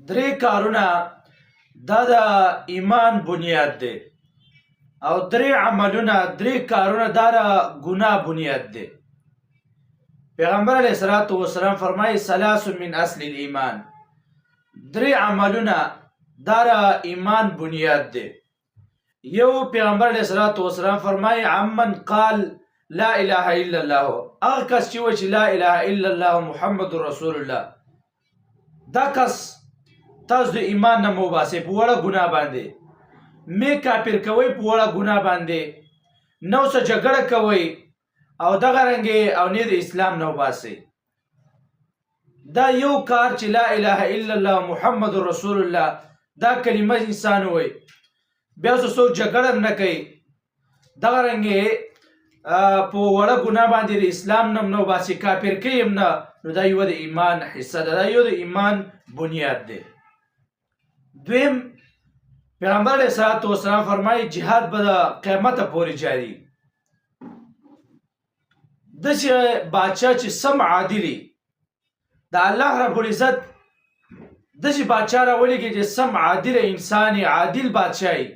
درې کارونه دا د ایمان بنیاد دی او درې عملونه درې کارونه دا د ګناه بنیاد دی. پیغمبر علیه الصلاة والسلام فرمایي ثلاث من اصل الایمان، درې عملونه دا د ایمان بنیاد دی. یو پیغمبر علیه الصلاة والسلام فرمایي عمن قال لا اله الا الله، هغه کس چې وایي چې لا اله الا الله محمد رسول الله، دا کس تاسو د ایمان نه مباسي په وړه ګناه باندې می کافر کوي، په وړه ګناه باندې نو څه جګړه کوي او دغه رنګې او نه د اسلام نه وباسي. دا یو کار چې لا اله الا الله محمد رسول الله دا کلمه انسان وي، بیا څوک جګړه نه کوي، دغه رنګې په وړه ګناه باندې د اسلام نه نو باسي، کافر کوي نه، نو دا یو د ایمان حصه ده، دا یو د ایمان بنیاد دی. دویم پیغمبر علیه الصلاة والسلام فرمایي جهاد به د قیامته پورې جاري. داسې بادشاه چې سم عادلي د الله رب العزت داسې بادشاه راولېږي چې سم عادل انسان عادل بادشاهي،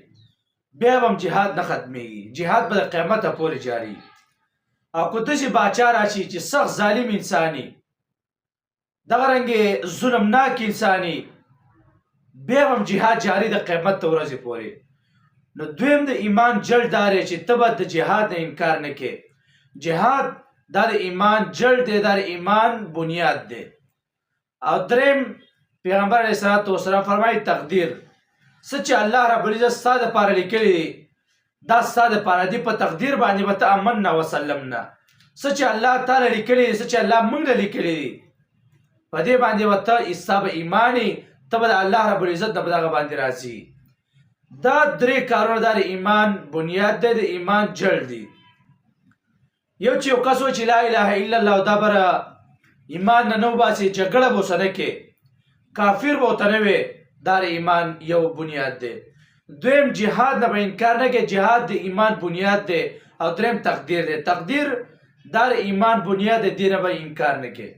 بیا به هم جهاد نه ختمیږي، جهاد به د قیامته پورې جاري. او که داسې بادشاه راشي چې سخت ظالم انساني، دغه رنګې ظلمناک انساني، بیا هم جهاد جاری د قیامت ته ورځې پورې. نو دویم د ایمان جل دا دی چې ته به د جهاد نه انکار نه کې. جهاد دا د ایمان جل دی، دا د ایمان بنیاد دی. او دریم پیغمبر علیه الصلاة والسلام فرمایي تقدیر، څه چې الله رب العزت ستا دپاره لیکلی دی دا ستا دپاره دی، په تقدیر باندې به ته امنا وسلمنا. څه چې الله تعالی لیکلی دی، څه چې الله موږ له لیکلی دی، په دې باندې به ته ستا به ایماني، ته به د الله رب العزت نه په دغه باندې راځي. دا درې کارونه دا د ایمان بنیاد دی، د ایمان جړ دی. یو چې یو کس وایي چې لا اله الا الله، دا به ایمان نه وباسي، جګړه به ورسره نه کې، کافر به ورته نه وي، دا د ایمان یو بنیاد دی. دویم جهاد نه به انکار نه کې، جهاد د ایمان بنیاد دی. او دریم تقدیر دی، تقدیر دا د ایمان بنیاد دی، دې نه به انکار نه کې.